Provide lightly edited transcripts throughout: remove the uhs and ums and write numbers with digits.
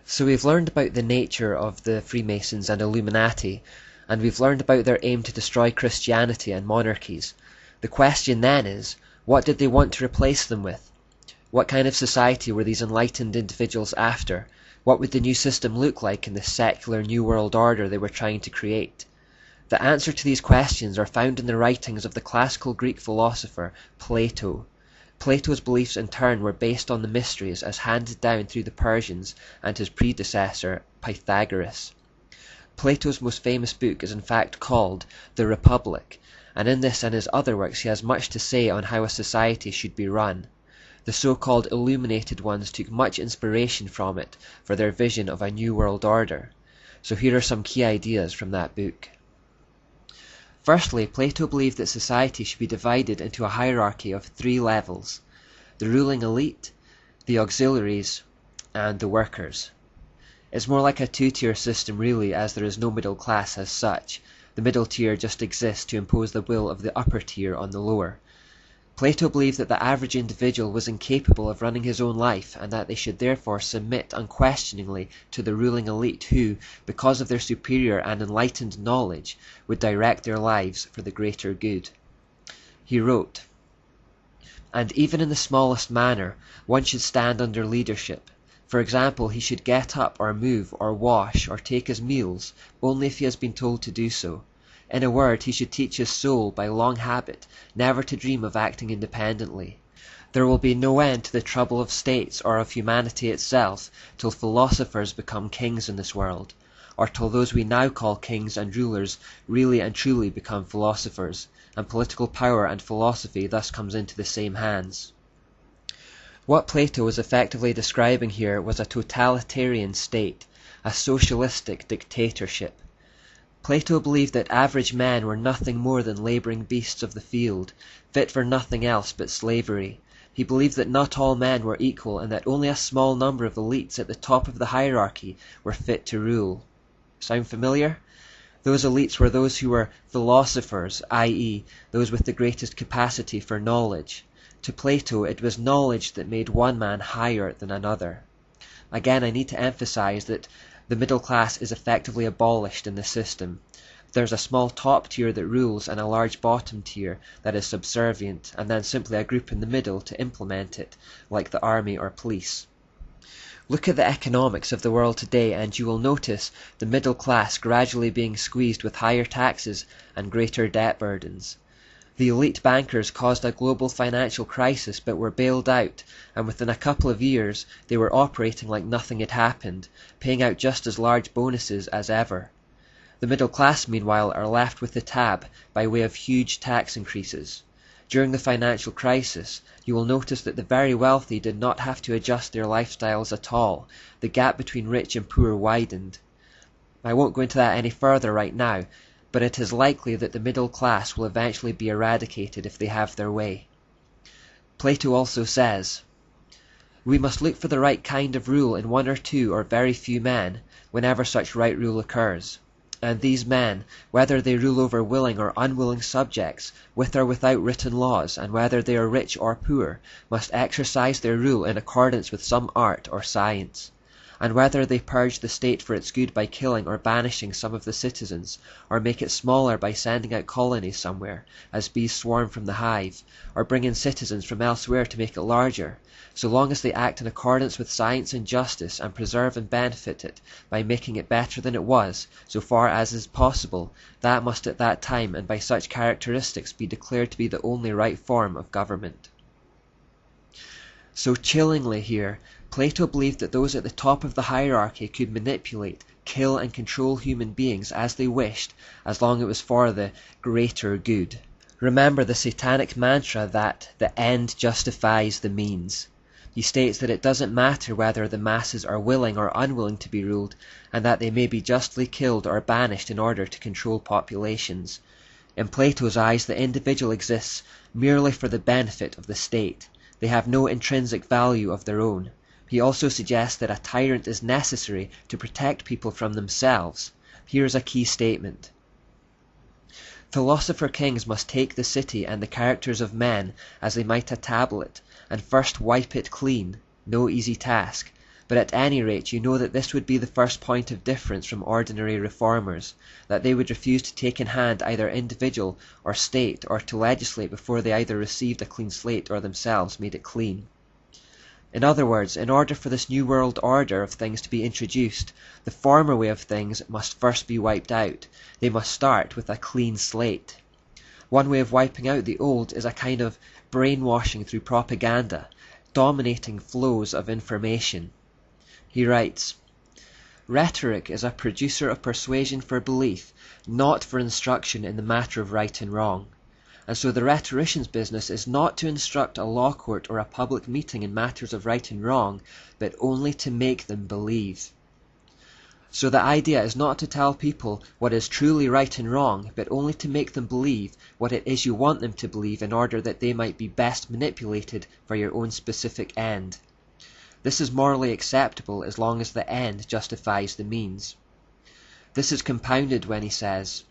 So we've learned about the nature of the Freemasons and Illuminati, and we've learned about their aim to destroy Christianity and monarchies. The question then is, what did they want to replace them with? What kind of society were these enlightened individuals after? What would the new system look like in the secular New World Order they were trying to create? The answer to these questions are found in the writings of the classical Greek philosopher Plato. Plato's beliefs in turn were based on the mysteries as handed down through the Persians and his predecessor Pythagoras. Plato's most famous book is in fact called The Republic, and in this and his other works he has much to say on how a society should be run. The so-called illuminated ones took much inspiration from it for their vision of a new world order. So here are some key ideas from that book. Firstly, Plato believed that society should be divided into a hierarchy of 3 levels: the ruling elite, the auxiliaries, and the workers. It's more like a 2-tier system really, as there is no middle class as such. The middle tier just exists to impose the will of the upper tier on the lower. Plato believed that the average individual was incapable of running his own life, and that they should therefore submit unquestioningly to the ruling elite who, because of their superior and enlightened knowledge, would direct their lives for the greater good. He wrote, "And even in the smallest manner, one should stand under leadership. For example, he should get up or move or wash or take his meals only if he has been told to do so. In a word, he should teach his soul by long habit never to dream of acting independently. There will be no end to the trouble of states or of humanity itself till philosophers become kings in this world, or till those we now call kings and rulers really and truly become philosophers, and political power and philosophy thus comes into the same hands." What Plato was effectively describing here was a totalitarian state, a socialistic dictatorship. Plato believed that average men were nothing more than labouring beasts of the field, fit for nothing else but slavery. He believed that not all men were equal, and that only a small number of elites at the top of the hierarchy were fit to rule. Sound familiar? Those elites were those who were philosophers, i.e., those with the greatest capacity for knowledge. To Plato, it was knowledge that made one man higher than another. Again, I need to emphasize that the middle class is effectively abolished in the system. There's a small top tier that rules and a large bottom tier that is subservient, and then simply a group in the middle to implement it, like the army or police. Look at the economics of the world today and you will notice the middle class gradually being squeezed with higher taxes and greater debt burdens. The elite bankers caused a global financial crisis but were bailed out, and within a couple of years they were operating like nothing had happened, paying out just as large bonuses as ever. The middle class, meanwhile, are left with the tab by way of huge tax increases. During the financial crisis, you will notice that the very wealthy did not have to adjust their lifestyles at all. The gap between rich and poor widened. I won't go into that any further right now, but it is likely that the middle class will eventually be eradicated if they have their way. Plato also says, "We must look for the right kind of rule in one or two or very few men, whenever such right rule occurs. And these men, whether they rule over willing or unwilling subjects, with or without written laws, and whether they are rich or poor, must exercise their rule in accordance with some art or science. And whether they purge the state for its good by killing or banishing some of the citizens, or make it smaller by sending out colonies somewhere, as bees swarm from the hive, or bring in citizens from elsewhere to make it larger, so long as they act in accordance with science and justice, and preserve and benefit it by making it better than it was, so far as is possible, that must at that time and by such characteristics be declared to be the only right form of government." So chillingly here, Plato believed that those at the top of the hierarchy could manipulate, kill and control human beings as they wished, as long as it was for the greater good. Remember the satanic mantra that the end justifies the means. He states that it doesn't matter whether the masses are willing or unwilling to be ruled, and that they may be justly killed or banished in order to control populations. In Plato's eyes, the individual exists merely for the benefit of the state. They have no intrinsic value of their own. He also suggests that a tyrant is necessary to protect people from themselves. Here is a key statement. "Philosopher kings must take the city and the characters of men as they might a tablet, and first wipe it clean, no easy task, but at any rate you know that this would be the first point of difference from ordinary reformers, that they would refuse to take in hand either individual or state, or to legislate before they either received a clean slate or themselves made it clean. In other words, in order for this new world order of things to be introduced, the former way of things must first be wiped out. They must start with a clean slate. One way of wiping out the old is a kind of brainwashing through propaganda, dominating flows of information. He writes, "Rhetoric is a producer of persuasion for belief, not for instruction in the matter of right and wrong. And so the rhetorician's business is not to instruct a law court or a public meeting in matters of right and wrong, but only to make them believe." So the idea is not to tell people what is truly right and wrong, but only to make them believe what it is you want them to believe in order that they might be best manipulated for your own specific end. This is morally acceptable as long as the end justifies the means. This is compounded when he says,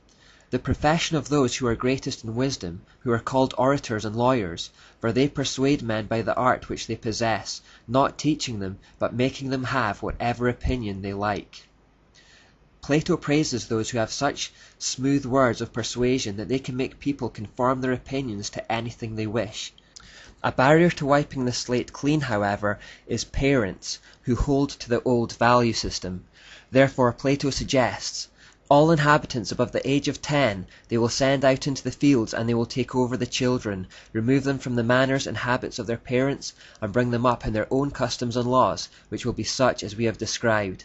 "The profession of those who are greatest in wisdom, who are called orators and lawyers, for they persuade men by the art which they possess, not teaching them, but making them have whatever opinion they like." Plato praises those who have such smooth words of persuasion that they can make people conform their opinions to anything they wish. A barrier to wiping the slate clean, however, is parents who hold to the old value system. Therefore Plato suggests, all inhabitants above the age of 10 they will send out into the fields, and they will take over the children, remove them from the manners and habits of their parents, and bring them up in their own customs and laws, which will be such as we have described.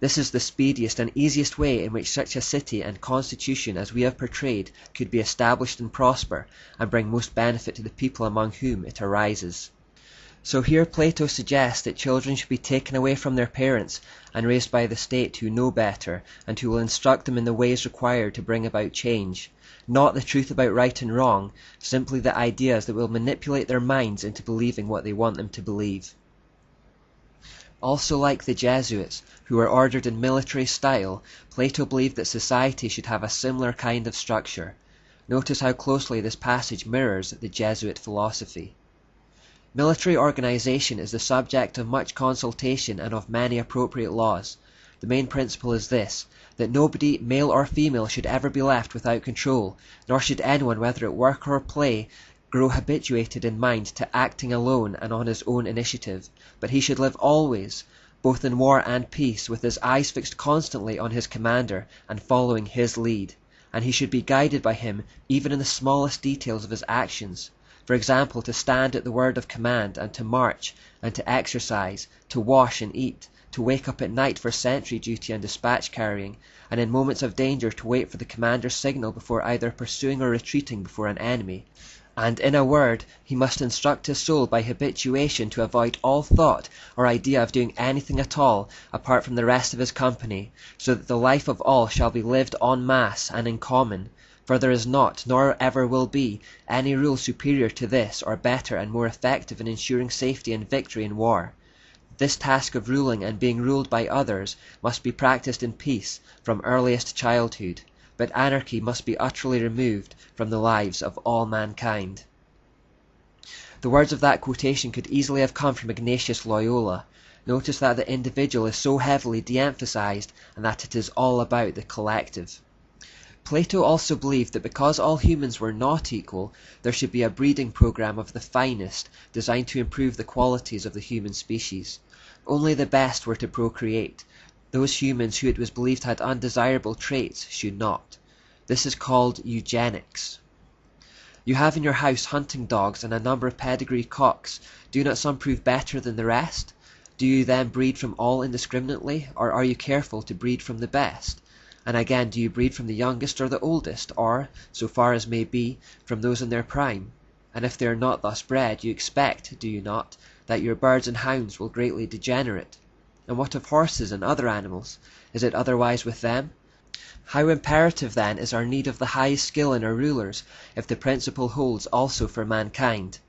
This is the speediest and easiest way in which such a city and constitution as we have portrayed could be established and prosper, and bring most benefit to the people among whom it arises. So here Plato suggests that children should be taken away from their parents and raised by the state who know better, and who will instruct them in the ways required to bring about change. Not the truth about right and wrong, simply the ideas that will manipulate their minds into believing what they want them to believe. Also, like the Jesuits, who were ordered in military style, Plato believed that society should have a similar kind of structure. Notice how closely this passage mirrors the Jesuit philosophy. Military organization is the subject of much consultation and of many appropriate laws. The main principle is this, that nobody, male or female, should ever be left without control, nor should anyone, whether at work or play, grow habituated in mind to acting alone and on his own initiative, but he should live always, both in war and peace, with his eyes fixed constantly on his commander and following his lead, and he should be guided by him even in the smallest details of his actions. For example, to stand at the word of command, and to march, and to exercise, to wash and eat, to wake up at night for sentry duty and dispatch carrying, and in moments of danger to wait for the commander's signal before either pursuing or retreating before an enemy. And in a word, he must instruct his soul by habituation to avoid all thought or idea of doing anything at all apart from the rest of his company, so that the life of all shall be lived en masse and in common, for there is not, nor ever will be, any rule superior to this, or better and more effective in ensuring safety and victory in war. This task of ruling and being ruled by others must be practiced in peace from earliest childhood, but anarchy must be utterly removed from the lives of all mankind. The words of that quotation could easily have come from Ignatius Loyola. Notice that the individual is so heavily de-emphasized, and that it is all about the collective. Plato also believed that because all humans were not equal, there should be a breeding program of the finest, designed to improve the qualities of the human species. Only the best were to procreate. Those humans who it was believed had undesirable traits should not. This is called eugenics. You have in your house hunting dogs and a number of pedigree cocks. Do not some prove better than the rest? Do you then breed from all indiscriminately, or are you careful to breed from the best? And again, do you breed from the youngest or the oldest, or, so far as may be, from those in their prime? And if they are not thus bred, you expect, do you not, that your birds and hounds will greatly degenerate? And what of horses and other animals? Is it otherwise with them? How imperative then is our need of the highest skill in our rulers, if the principle holds also for mankind.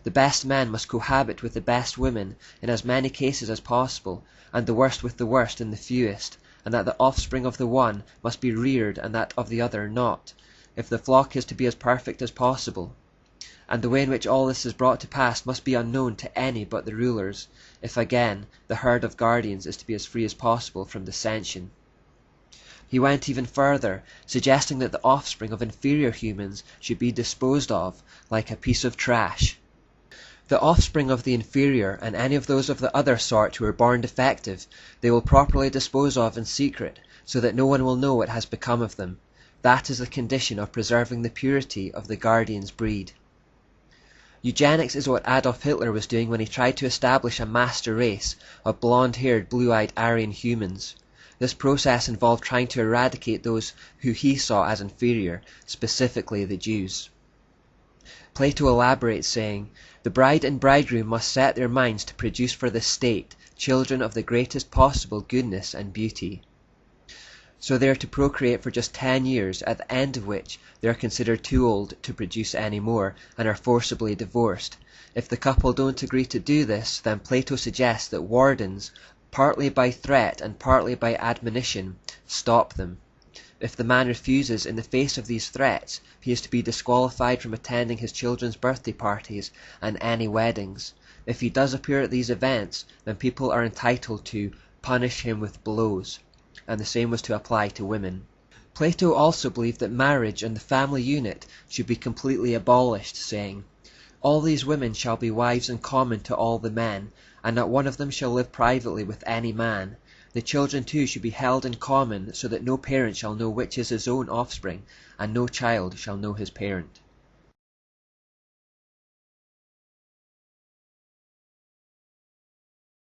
The best men must cohabit with the best women in as many cases as possible, and the worst with the worst in the fewest, and that the offspring of the one must be reared and that of the other not, if the flock is to be as perfect as possible. and the way in which all this is brought to pass must be unknown to any but the rulers, if again the herd of guardians is to be as free as possible from dissension. He went even further, suggesting that the offspring of inferior humans should be disposed of like a piece of trash. The offspring of the inferior and any of those of the other sort who are born defective they will properly dispose of in secret, so that no one will know what has become of them. That is the condition of preserving the purity of the guardian's breed. Eugenics is what Adolf Hitler was doing when he tried to establish a master race of blonde-haired, blue-eyed Aryan humans. This process involved trying to eradicate those who he saw as inferior, specifically the Jews. Plato elaborates, saying, "The bride and bridegroom must set their minds to produce for the state children of the greatest possible goodness and beauty." So they are to procreate for just 10 years, at the end of which they are considered too old to produce any more, and are forcibly divorced. If the couple don't agree to do this, then Plato suggests that wardens, partly by threat and partly by admonition, stop them. If the man refuses in the face of these threats, he is to be disqualified from attending his children's birthday parties and any weddings. If he does appear at these events, then people are entitled to punish him with blows, and the same was to apply to women. Plato also believed that marriage and the family unit should be completely abolished, saying, "All these women shall be wives in common to all the men, and not one of them shall live privately with any man. The children too should be held in common, so that no parent shall know which is his own offspring, and no child shall know his parent."